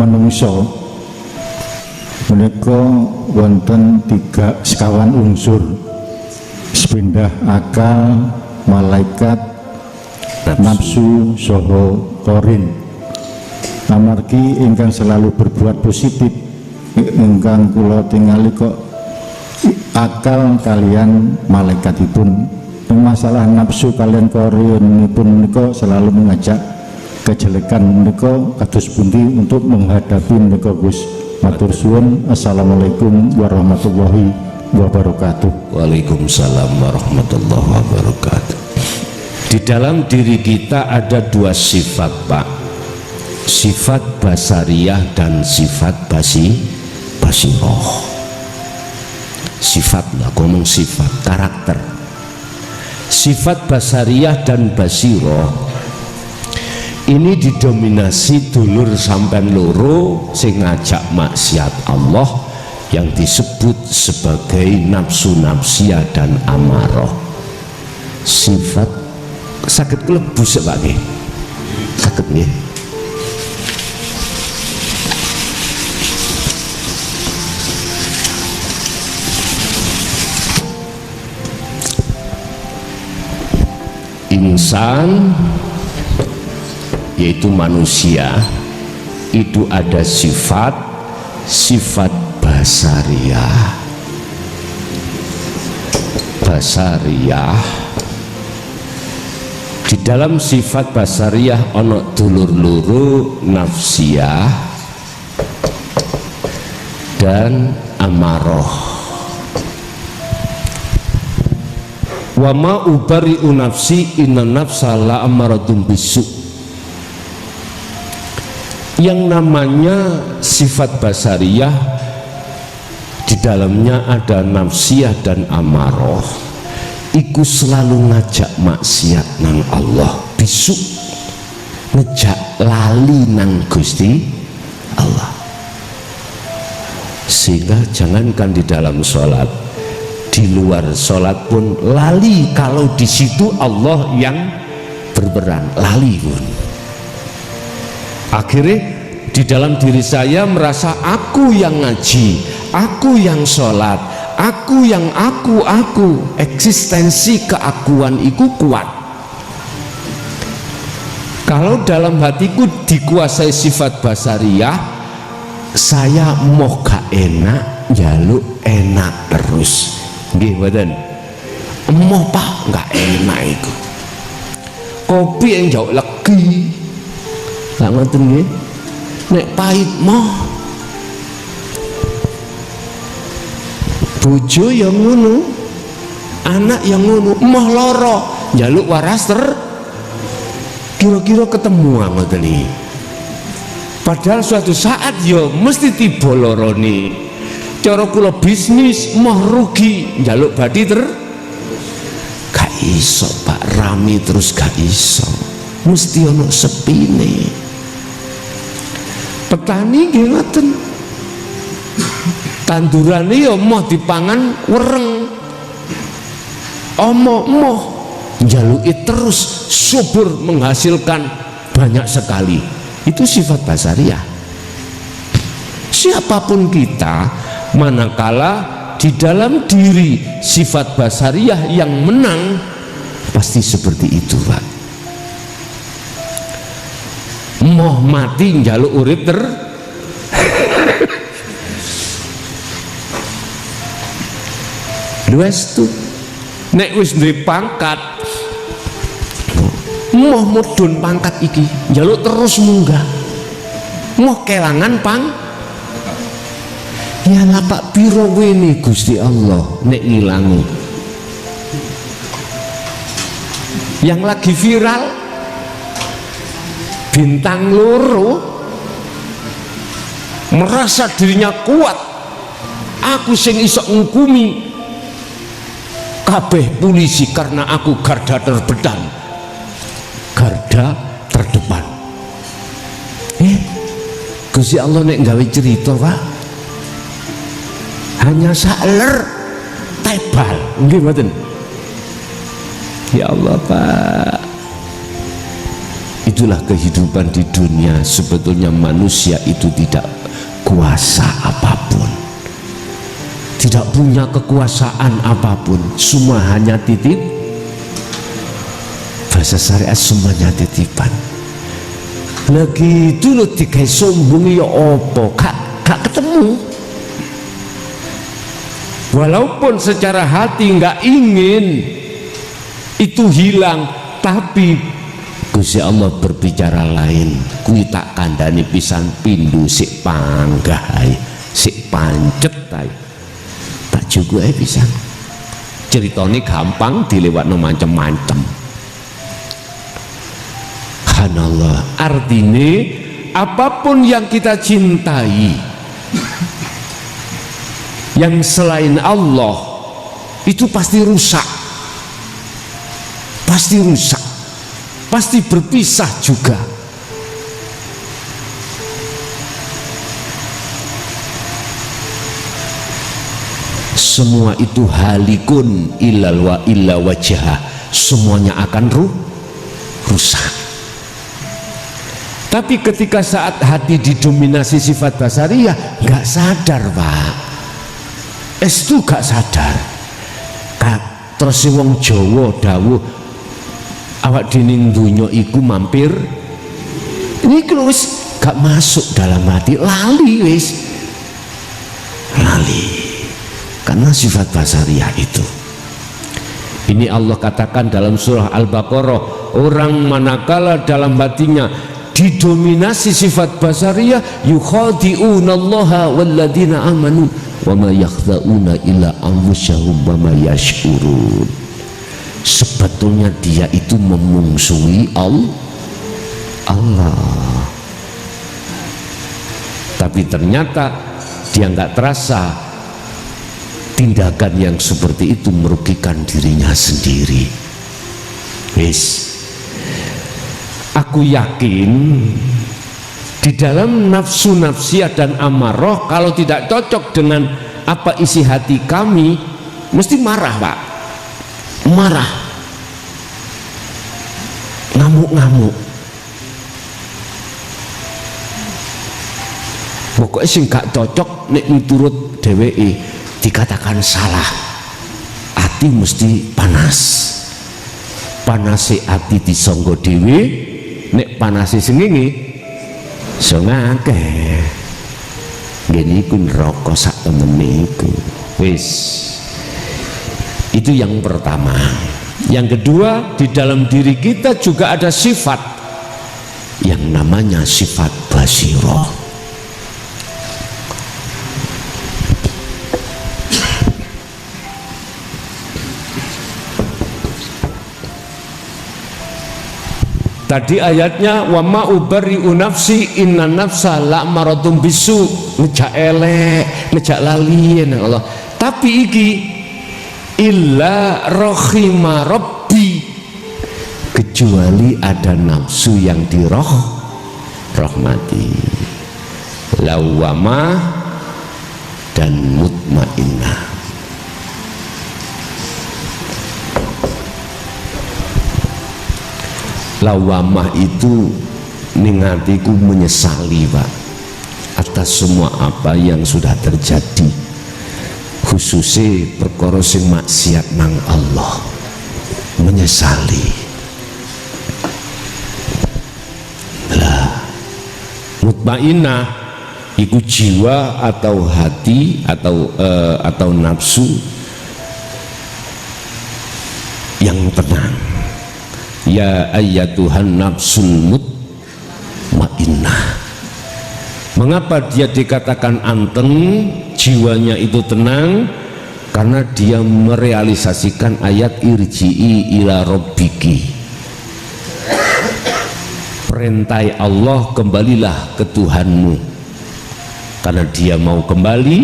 manungsa menika wonten sekawan unsur sepindah akal, malaikat, nafsu saha korin. Amargi ingkang selalu berbuat positif ingkang kula tingali kok akal kalian malaikatipun, masalah nafsu kalian korinipun menika selalu mengajak kejelekan menika kados pundi untuk menghadapi menika Gus. Matur suwun. Assalamualaikum warahmatullahi wabarakatuh. Waalaikumsalam warahmatullahi wabarakatuh. Di dalam diri kita ada dua sifat, Pak. Sifat basariyah dan sifat basiroh. Sifat, nggak ngomong sifat, karakter. Sifat basariyah dan basiroh ini didominasi dulur sampean loro sing ngajak maksiat Allah yang disebut sebagai nafsu nafsiyah dan amarah. Sifat sakit klebu sebagainya sakit nggih. Insan yaitu manusia itu ada sifat basariyah. Di dalam sifat basariyah ana dulur loro nafsiyah dan amarah. Wa ma ubari'u nafsi inna nafsa la amaradun bisu. Yang namanya sifat basariyah di dalamnya ada nafsiyah dan amarah, iku selalu ngajak maksiat nang Allah, bisu ngejak lali nang Gusti Allah. Sehingga jangankan di dalam sholat, di luar sholat pun lali kalau di situ Allah yang berperan, lali pun. Akhirnya di dalam diri saya merasa aku yang ngaji, aku yang sholat, aku yang aku, eksistensi keakuan itu kuat. Kalau dalam hatiku dikuasai sifat basariyah, saya mau gak enak, jaluk enak terus. Nggih mboten? Emoh Pak, gak enak itu. Kopi yang jauh legi. Gak ngoten nggih. Nek pahit moh. Bojo yang ngono, anak yang ngono, moh loro, njaluk waras kira-kira ketemu ngoten iki. Padahal suatu saat ya mesti tiba lorone. Cara kula bisnis moh rugi, njaluk badi gak iso Pak, rame terus gak iso. Mesti ono sepine. Petani nggih ngoten. Tandurane ya moh dipangan wereng. Moh njaluki terus subur menghasilkan banyak sekali. Itu sifat basariyah. Siapapun kita, manakala di dalam diri sifat basariyah yang menang, pasti seperti itu Pak. Moh mati njaluk urip luwes tuh. Nek wis duwe pangkat, moh mudhun pangkat iki njaluk terus munggah. Moh kelangan ya lapak piro wene Gusti Allah nek ngilangi. Yang lagi viral bintang loro merasa dirinya kuat, aku sing iso ngukumi kabeh polisi karena aku garda terdepan, garda terdepan. Gusti Allah nek gawe cerita Pak hanya sakler tebal nggih mboten. Ya Allah Pak, itu itulah kehidupan di dunia. Sebetulnya manusia itu tidak kuasa apapun, tidak punya kekuasaan apapun, semua hanya titip. Bahasa syariat semuanya titipan. Lagi itu lo dikai sombong ya opo, gak ketemu. Walaupun secara hati nggak ingin itu hilang, tapi Gusti Allah berbicara lain. Kuwi tak kandhani pisan pindho sik panggah ae, sik pancet ae. Tak cukup ae pisan. Ceritane gampang dilewatno macem-macem. Subhanallah. Artinya apapun yang kita cintai yang selain Allah itu pasti rusak, pasti rusak, pasti berpisah juga. Semua itu halikun illa wajhah, semuanya akan rusak. Tapi ketika saat hati didominasi sifat basariyah, nggak sadar Pak, itu gak sadar. Terus wong Jawa dawuh awak dining dunya iku mampir, ini wis gak masuk dalam hati, lali wis, lali karena sifat basariyah itu. Ini Allah katakan dalam surah Al-Baqarah, orang manakala dalam hatinya didominasi sifat basariyah, yukhadi'una allaha walladina amanu wa ma yakhda'una illa anfusahum wa ma yash'urun. Sebetulnya dia itu memungsuhi Allah, tapi ternyata dia nggak terasa tindakan yang seperti itu merugikan dirinya sendiri. Wis, aku yakin di dalam nafsu nafsiyah dan amarah, kalau tidak cocok dengan apa isi hati kami, mesti marah Pak, marah, ngamuk-ngamuk. Pokoknya sing gak cocok nek miturut dheweke dikatakan salah, hati mesti panas. Panase ati disangga dhewe, nek panase sengenge iso ngakeh. Ngene iku neraka sak temene iku. Wis. Itu yang pertama. Yang kedua, di dalam diri kita juga ada sifat yang namanya sifat basirah. Tadi ayatnya wa ma ubarri'u nafsi inna nafsa la'maradun bisu, ngejak elek, ngejak lali ya Allah. Tapi iki illa rahima rabbi, kecuali ada nafsu yang dirahmati, lawamah dan mutmainnah. Lawamah itu ning hatiku menyesali Pak atas semua apa yang sudah terjadi, khususnya perkara sing maksiat nang Allah, menyesali. Lah mutmainnah iku jiwa atau hati atau nafsu yang tenang. Ya ayyatuhan nafsul mutmainnah. Mengapa dia dikatakan anteng, jiwanya itu tenang? Karena dia merealisasikan ayat irji'i ila rabbiki, perintah Allah, kembalilah ke Tuhanmu. Karena dia mau kembali,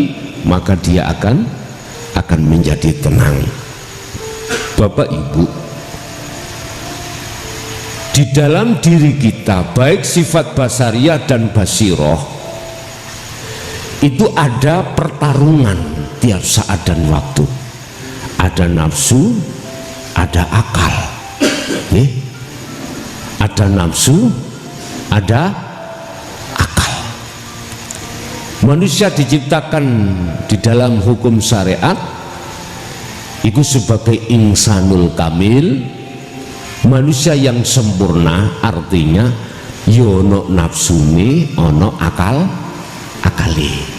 maka dia akan menjadi tenang. Bapak Ibu, di dalam diri kita, baik sifat basariyah dan basiroh, itu ada pertarungan tiap saat dan waktu. Ada nafsu, ada akal. Ada nafsu, ada akal. Manusia diciptakan di dalam hukum syariat itu sebagai insanul kamil, manusia yang sempurna, artinya yono nafsuni ono akali.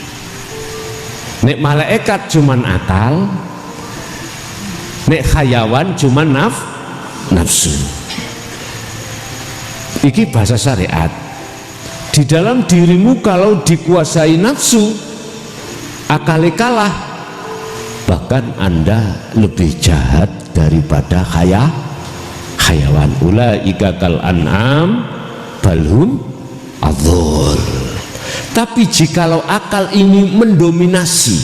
Nek malaikat cuman akal, nek hayawan cuman nafsu. Iki bahasa syariat. Di dalam dirimu kalau dikuasai nafsu, akali kalah, bahkan Anda lebih jahat daripada hayawan. Ulaika kal an'am balhum adhul. Tapi jikalau akal ini mendominasi,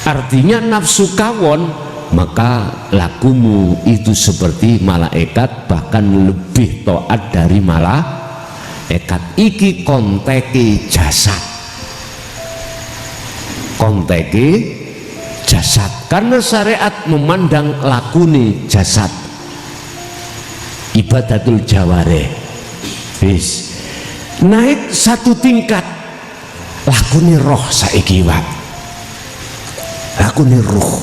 artinya nafsu kawon, maka lakumu itu seperti malaikat, bahkan lebih taat dari malaikat. Iki konteke jasad, konteke jasad, karena syariat memandang lakune jasad ibadatul jawareh. Wis naik satu tingkat, lakune roh saiki wae, lakune ruh.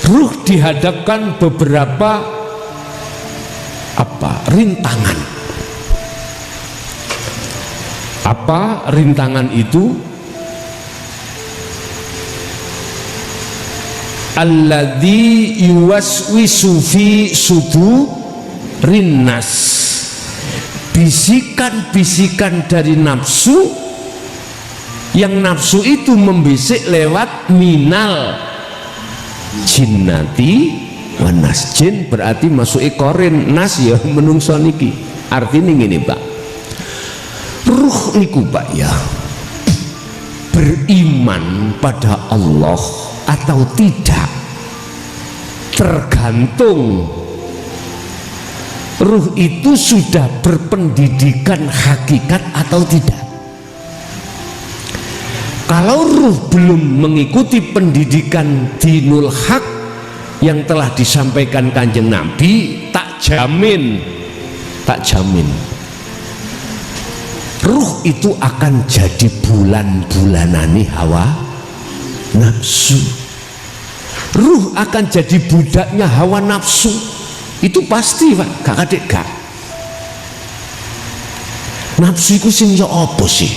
Ruh dihadapkan beberapa rintangan. Apa rintangan itu? Alladzi yuwaswisu fi sudurin nas. Bisikan-bisikan dari nafsu, yang nafsu itu membisik lewat minal jinnati wanas. Jin berarti masuk korin, nas ya menungso niki. Artinya gini Pak, ruh niku Pak ya, beriman pada Allah atau tidak tergantung ruh itu sudah berpendidikan hakikat atau tidak. Kalau ruh belum mengikuti pendidikan dinul haq yang telah disampaikan Kanjeng Nabi, tak jamin ruh itu akan jadi bulan-bulanani hawa nafsu. Ruh akan jadi budaknya hawa nafsu, itu pasti Pak, gak kadek gak. Nafsu itu sing ya apa sih?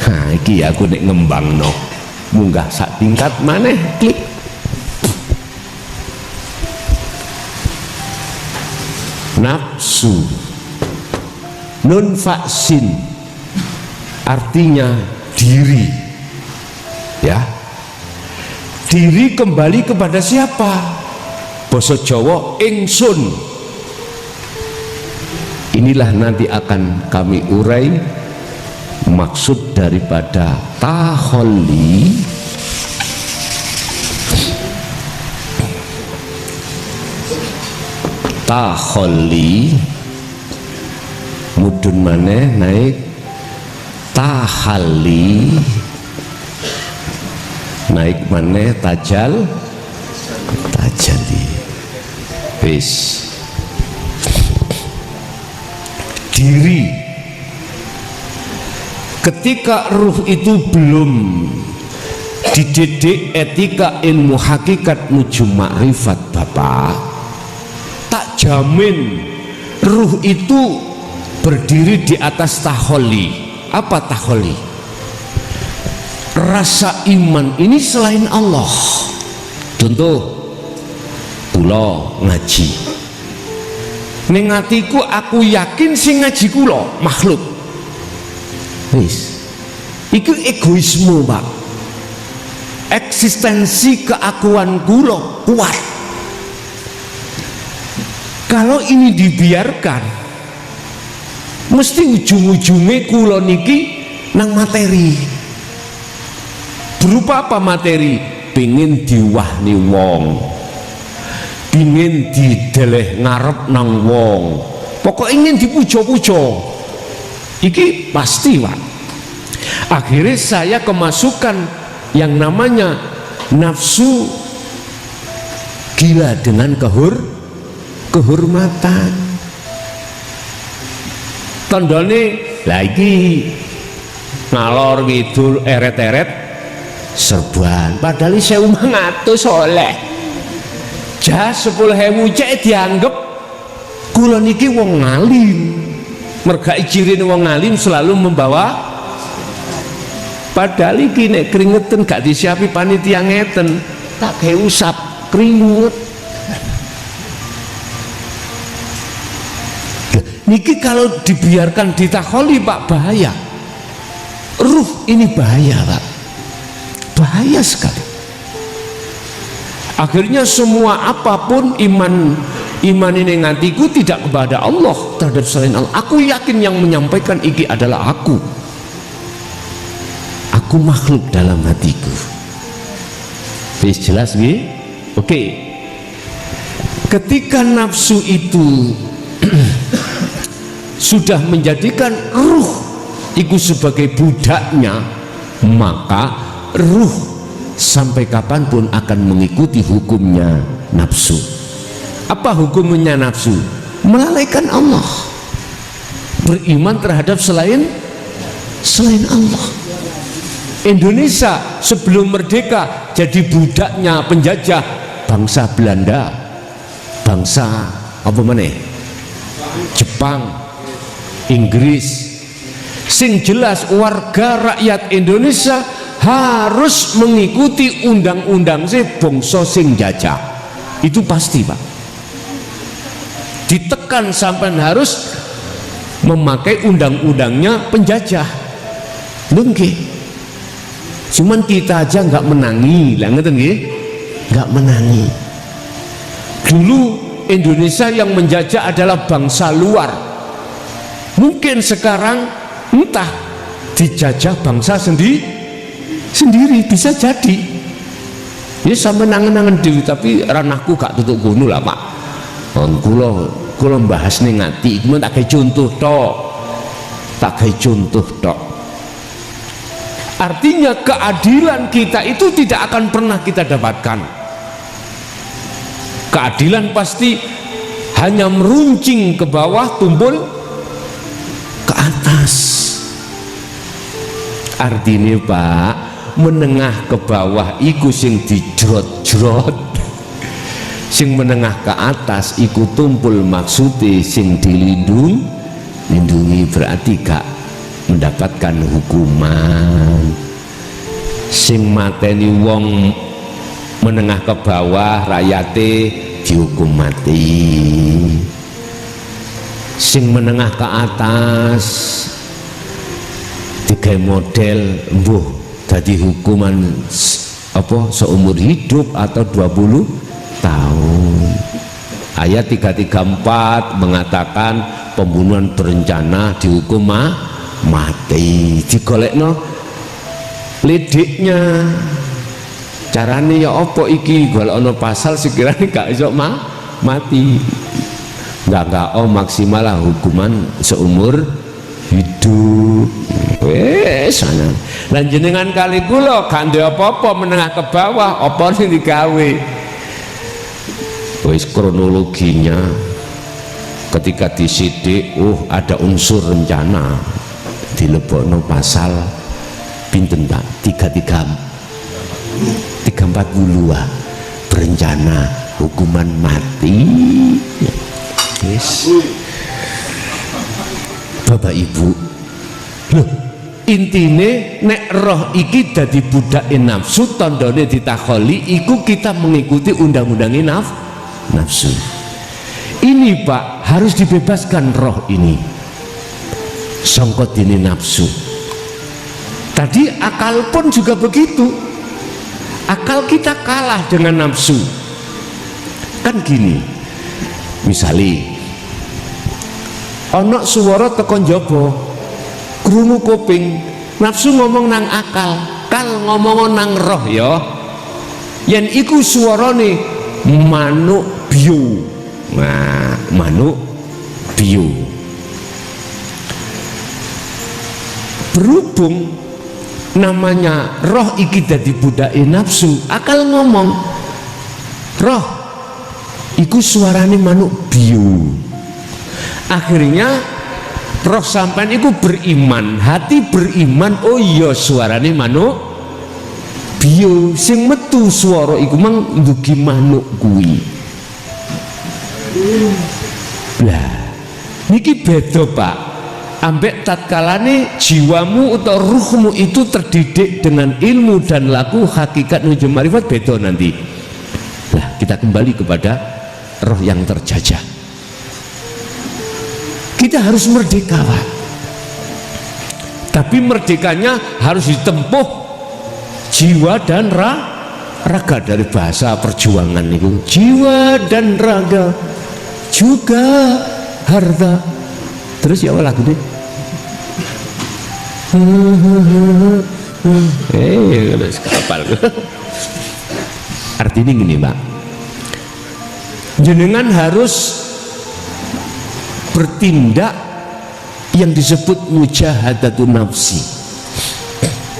Nah iki aku nek ngembangno munggah sak tingkat maneh, klik. Nafsu nun faksin artinya diri, ya. Diri kembali kepada siapa? Basa Jawa ingsun. Inilah nanti akan kami urai maksud daripada taholli. Taholli mudun maneh naik tahalli, naik maneh tajali. Wis diri. Ketika ruh itu belum dididik etika ilmu hakikat menuju makrifat Bapak, tak jamin ruh itu berdiri di atas taholli. Apa taholli? Rasa iman ini selain Allah. Contoh, kula ngaji, ning atiku aku yakin sing ngaji kula makhluk. Wis iku egoisme Pak, eksistensi keakuan kula kuat. Kalau ini dibiarkan, mesti ujung-ujungnya kula niki nang materi. Berupa apa materi? Pengen diwahni wong, ingin dideleh ngarep nang wong, pokok ingin dipujo-pujo. Iki pasti Pak. Akhirnya saya kemasukan yang namanya nafsu gila dengan kehormatan. Tandane lagi ngalor ngidul eret-eret serban, padahal 1.500 oleh jas 10.000 cek dianggap kula niki wong ngalim. Mergai cirine wong ngalim selalu membawa, padahal iki nek keringetan gak disiapi panitia ngeten tak kayak usap keringet. Niki kalau dibiarkan ditakholi Pak, bahaya. Ruh ini bahaya Pak, bahaya sekali. Akhirnya semua apapun iman ini ngatiku tidak kepada Allah, terhadap selain Allah. Aku yakin yang menyampaikan iki adalah aku makhluk dalam hatiku. Wis jelas nggih? Oke. Ketika nafsu itu sudah menjadikan ruh itu sebagai budaknya, maka ruh sampai kapanpun akan mengikuti hukumnya nafsu. Apa hukumnya nafsu? Melalaikan Allah, beriman terhadap selain Allah. Indonesia sebelum merdeka jadi budaknya penjajah bangsa Belanda, bangsa apa mana? Jepang, Inggris. Sing jelas warga rakyat Indonesia harus mengikuti undang-undang bangsa sing jajah. Itu pasti Pak. Ditekan sampai harus memakai undang-undangnya penjajah. Nggih. Cuman kita aja nggak menangi, lah ngeten nggih? Nggak menangi. Dulu Indonesia yang menjajah adalah bangsa luar. Mungkin sekarang entah dijajah bangsa sendiri bisa jadi. Ya sampe nangen-nangen dhewe, tapi ranahku gak tutuk ngono lah Pak. Kula bahas ning ati iku tak gawe contoh tok. Artinya keadilan kita itu tidak akan pernah kita dapatkan. Keadilan pasti hanya meruncing ke bawah, tumpul ke atas. Artinya Pak, menengah ke bawah iku sing dijrot-jrot, sing menengah ke atas iku tumpul maksudnya sing dilindungi, berarti gak mendapatkan hukuman. Sing mateni wong menengah ke bawah rakyate dihukum mati. Sing menengah ke atas tiga model mbuh jadi hukuman apa seumur hidup atau 20 tahun. Ayat 334 mengatakan pembunuhan berencana dihukum mati. Digolekno lidiknya, carane ya apa iki, golekno pasal sekiranya gak iso mati. Enggak maksimal lah hukuman seumur hidup. Wes ana. Lan jenengan kali kula gak ndek apa-apa menengah ke bawah, apa sing digawe? Wis kronologinya ketika disidik, ada unsur rencana, dilebokno pasal pinten Pak? 340 berencana hukuman mati. Yes. Bapak Ibu, loh intine nek roh iki dadi budake nafsu, tandane ditakholi iku kita mengikuti undang-undang nafsu. Ini Pak, harus dibebaskan roh ini sangka dini nafsu. Tadi akal pun juga begitu. Akal kita kalah dengan nafsu. Kan gini, misali ana swara teko njaba, krungu kuping, nafsu ngomong nang akal, ngomong nang roh ya. Yen iku swarane manuk bio. Nah, manuk bio. Berhubung namanya roh iki dadi budake nafsu, akal ngomong, roh iku suarane manuk bio. Akhirnya roh sampean iku beriman, hati beriman, oh iya suarane manuk bio, sing metu swara iku mang ndugi manuk kuwi. Lah niki beda Pak, ambek tatkalane jiwamu atau ruhmu itu terdidik dengan ilmu dan laku hakikat nuju marifat, beda nanti. Lah kita kembali kepada roh yang terjajah. Kita harus merdeka Pak, tapi merdekanya harus ditempuh jiwa dan raga. Dari bahasa perjuangan itu jiwa dan raga juga harta. Terus ya lagu deh. Kapal. Artinya gini Pak, jenengan harus bertindak yang disebut mujahadatun nafsi,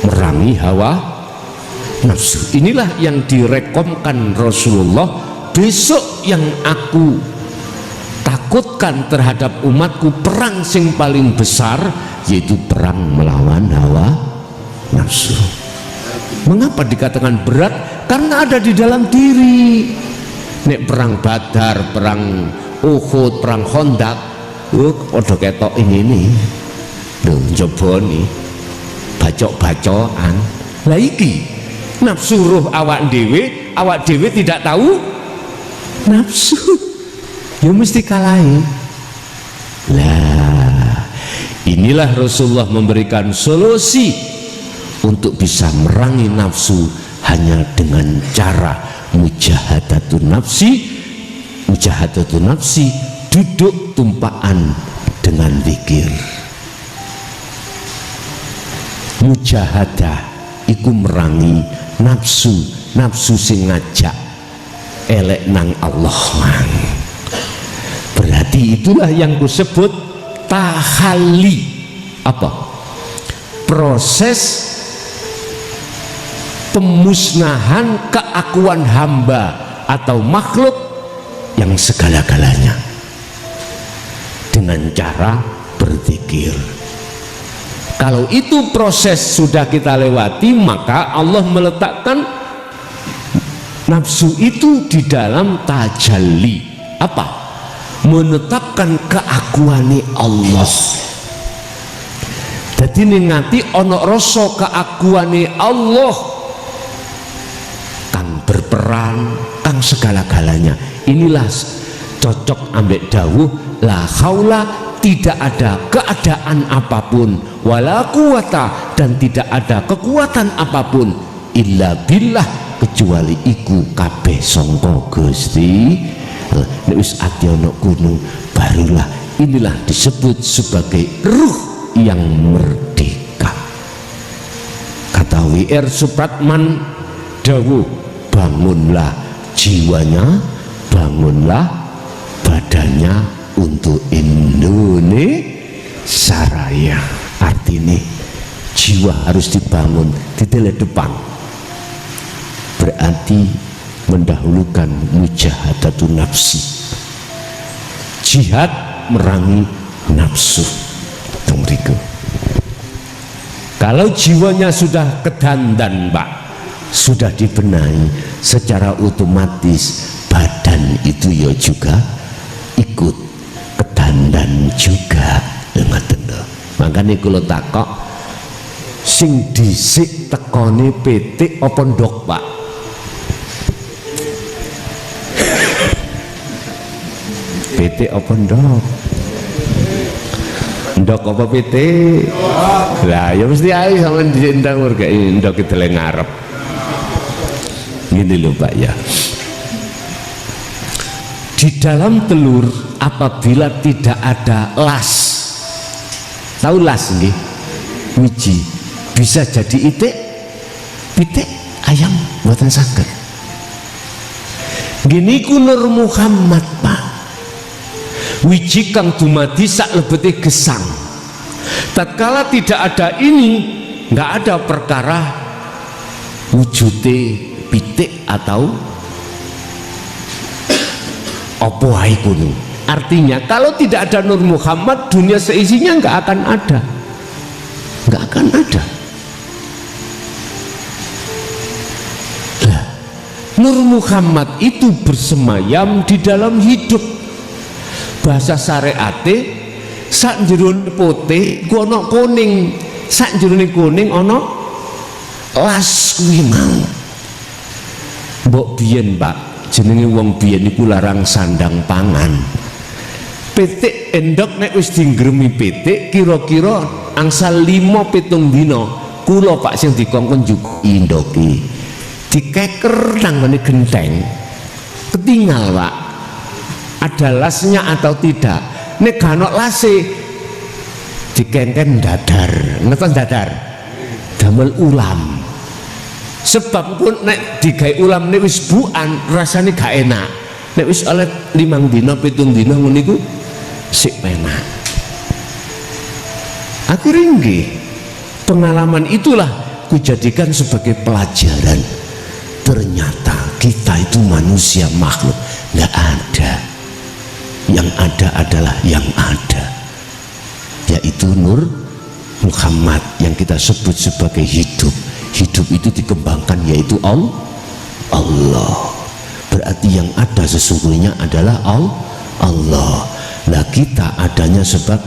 merangi hawa nafsu. Inilah yang direkomkan Rasulullah. Besok yang aku takutkan terhadap umatku, perang sing paling besar yaitu perang melawan hawa nafsu. Mengapa dikatakan berat? Karena ada di dalam diri. Nek perang Badar, perang Uhud, perang Khandaq, udah ketok ini nih, loh coba nih, bacok-bacokan. Lah iki nafsu ruh awak dewe tidak tahu nafsu, ya mesti kalahin. Lah inilah Rasulullah memberikan solusi untuk bisa merangi nafsu hanya dengan cara mujahadatun nafsi, duduk tumpaan dengan zikir. Mujahadah iku merangi nafsu sing ngajak elek nang Allah man. Berarti itulah yang kusebut tahalli. Apa? Proses pemusnahan keakuan hamba atau makhluk yang segala-galanya dengan cara berzikir. Kalau itu proses sudah kita lewati, maka Allah meletakkan nafsu itu di dalam tajalli. Apa? Menetapkan keakuan Allah. Jadi ngati ono rasa keakuan Allah kang berperan, kang segala-galanya. Inilah cocok ambek dawuh la haula, tidak ada keadaan apapun, wala quwata, dan tidak ada kekuatan apapun, illa billah, kecuali iku kabeh sangka Gusti. Nek wis ati ana gunung, barulah inilah disebut sebagai ruh yang merdeka. Kata W.R. Supratman dawuh, bangunlah jiwanya, bangunlah badannya untuk Indonesia Raya. Artinya jiwa harus dibangun di depan, berarti mendahulukan mujahadatun nafsi, jihad merangi nafsu. Kalau jiwanya sudah kedandan Pak, sudah dibenahi, secara otomatis badan itu ya juga ikut kedandan juga. Makanya kalau takok sing dhisik tekone pitik apa ndok Pak? Pitik apa ndok? Ndok apa pitik? Lah ya mesti ae sampean diundang urga ndok itu le ngarep. Gini loh Pak ya. Di dalam telur apabila tidak ada las, tahu las nggih? Wiji bisa jadi itik, pitik, ayam buatan saged. Gini ku Nur Muhammad Pak. Wiji kang dumadi sak lebete gesang. Tatkala tidak ada ini, nggak ada perkara wujute pitik atau apa wae kuno. Artinya kalau tidak ada Nur Muhammad, dunia seisinya nggak akan ada, nggak akan ada. Nah, Nur Muhammad itu bersemayam di dalam hidup. Bahasa syariate sak jerone putih ku ana kuning, sak jerone kuning ana las kuwi mau. Mbok biyen Pak, jenenge wong biyen iku larang sandang pangan. Pitik endok nek wis digremi pitik kira-kira angsal 5-7 dina kula Pak sing dikongkon njukuki ndoki dikeker nang ngene genteng ketinggal Pak, ada lasnya atau tidak. Nek gak ono lase dikengken dadar, ngerti dadar damel ulam. Sebab pun nek digawe ulam nek wis buan rasane gak enak. Nek wis oleh 5 dina 7 dina ngono iku sik penak. Akhirnya nggih, pengalaman itulah kujadikan sebagai pelajaran. Ternyata kita itu manusia makhluk nggak ada. Yang ada adalah yang ada, yaitu Nur Muhammad yang kita sebut sebagai hidup. Hidup itu dikembangkan yaitu Allah. Berarti yang ada sesungguhnya adalah Allah. Nah kita adanya sebab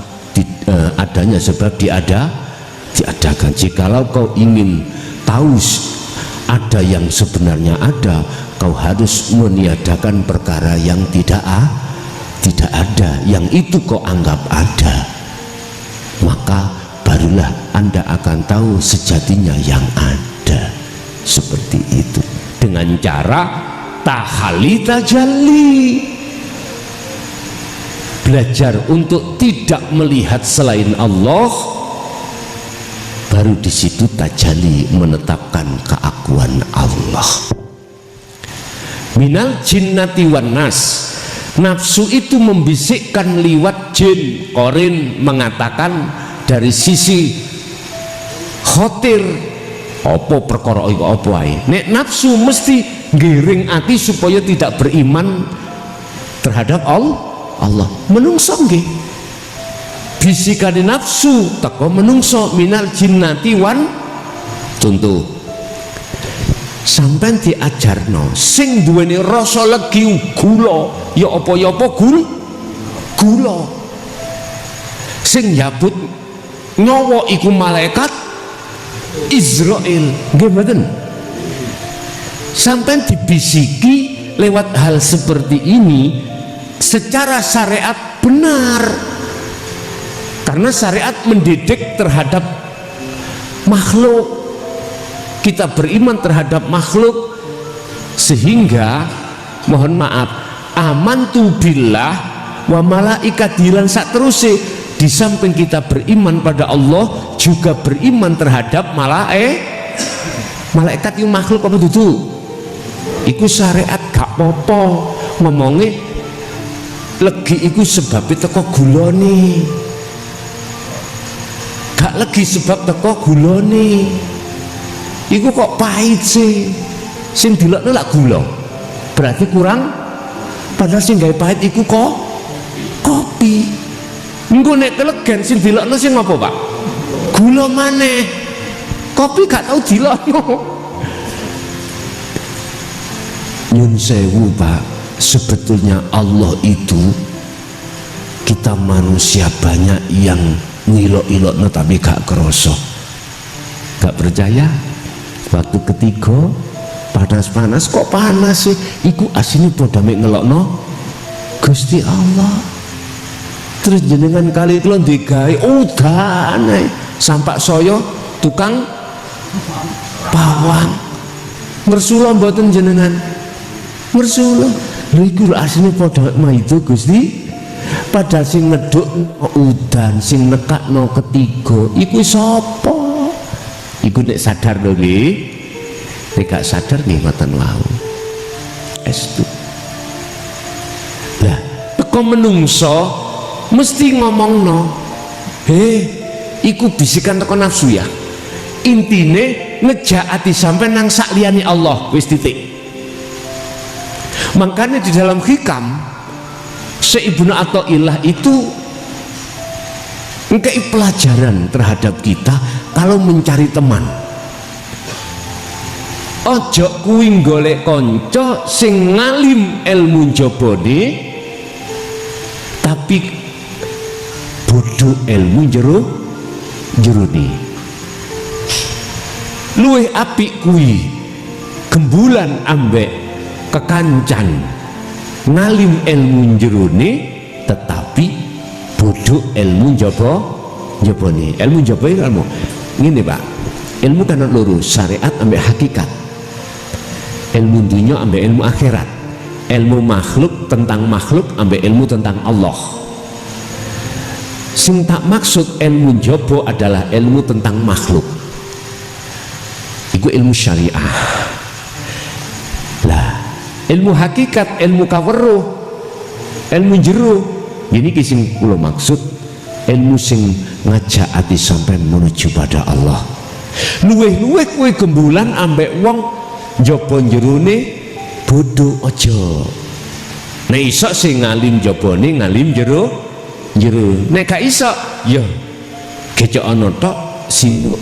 diadakan. Jikalau kau ingin tahu ada yang sebenarnya ada, kau harus meniadakan perkara yang tidak ada, yang itu kau anggap ada, maka barulah Anda akan tahu sejatinya yang ada. Seperti itu dengan cara tahali tajalli, belajar untuk tidak melihat selain Allah, baru di situ tajalli menetapkan keakuan Allah. Minal jinnati wan nas, nafsu itu membisikkan liwat jin. Qorin mengatakan dari sisi khotir, apa perkara iku apa ae. Nek nafsu mesti ngiring ati supaya tidak beriman terhadap Allah. Menungso nggih bisikane nafsu teko menungso minal jinnati wan. Contoh sampean diajarno sing duweni rasa legi gula ya apa gula, sing nyabut nyawa iku malaikat Israel nggih mboten. Sampean dibisiki lewat hal seperti ini secara syariat benar, karena syariat mendidik terhadap makhluk. Kita beriman terhadap makhluk, sehingga mohon maaf amantu billah wa malaikatihi sak teruse. Di samping kita beriman pada Allah, juga beriman terhadap malaikat itu makhluk apa dudu? Iku syariat gak popo ngomongnya legi iku sebabnya teko gulane, gak legi sebab teko gulane. Iku kok pahit sih, sing dilokno lak gula, berarti kurang. Padahal sing gawe pahit iku kok kopi. Engko nek kelegen sing dilokno sing apa Pak? Gula maneh. Kopi gak tau dilokno. Nyun sewu Pak, sebetulnya Allah itu, kita manusia banyak yang ngilok-ilokno tapi gak kerosok. Gak percaya? Waktu ketiga panas-panas, kok panas sih? Iku asine padha mek ngelokno Gusti Allah. Terus jenengan kali kula digawe udane sampak saya tukang pawang. Ngersula mboten jenengan? Ngersula. Lha iku asline padha maido Gusti. Padahal sing ngeduk udan, sing nekakno ketiga iku sapa? Iku nek sadar lho nggih. Nek gak sadar nggih ngoten wau. Estu. Lah, teko menungso mesti ngomongno, iku bisikan teko nafsu ya. Intine ngejak ati sampean nang sak liyane Allah, wis titik. Makanya di dalam hikam Syekh Ibnu Athaillah itu ngkei pelajaran terhadap kita kalau mencari teman. Ojo kuwi golek kanca sing ngalim ilmu jabone tapi bodoh ilmu jerone. Luwih apik kuwi gembulan ambek kekancan ngalim ilmu jerone tetapi bodoh ilmu jabone. Ilmu jabone ilmu ngene Pak, ilmu kan loro, syariat ambek hakikat, ilmu dunia ambek ilmu akhirat, ilmu makhluk tentang makhluk ambek ilmu tentang Allah. Sing tak maksud ilmu jaba adalah ilmu tentang makhluk, itu ilmu syariah. Lah ilmu hakikat, ilmu kaweruh, ilmu jero, ini sing kula maksud ilmu sing ngajak ati sampean menuju pada Allah. Luweh-luweh kowe gembulan ambek wong jaba jerone bodoh aja. Nek iso sing ngalim jabane ngalim jero. Nek gak iso ya kecok ana tok sing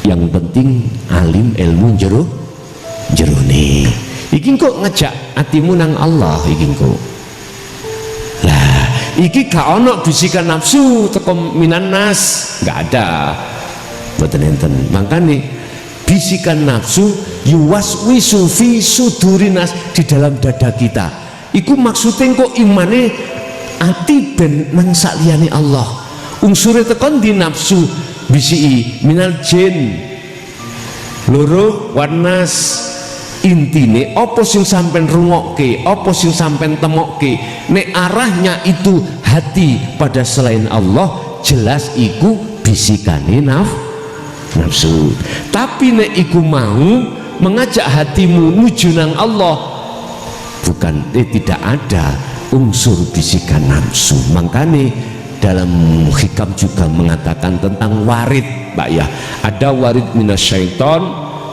yang penting alim ilmu jerone. Iki kok ngejak atimu nang Allah iki kok. Lah, iki gak ono bisikan nafsu teko minan nas, gak ada. Mboten enten. Makane bisikan nafsu yuwaswisu fi sudurinas di dalam dada kita. Iku maksudnya kok imane ati ben nang saliyane Allah. Unsure tekan di nafsu bisi minal jin. Loro warnas. Intine apa sing sampean rungokke, apa sing sampean temokke, nek arahnya itu hati pada selain Allah, jelas iku bisikane nafsu. Tapi nek iku mau mengajak hatimu nuju nang Allah, bukan tidak ada unsur bisikan nafsu. Makanya dalam hikam juga mengatakan tentang warid, Pak ya. Ada warid minasyaiton,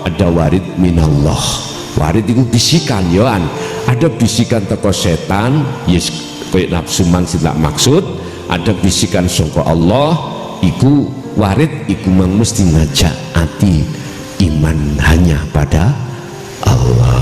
ada warid minallah. Warid itu bisikan yoan, ada bisikan teko setan, yes kayak nafsu man tidak maksud, ada bisikan sangka Allah, iku warid iku mang mesti ngajak ati iman hanya pada Allah.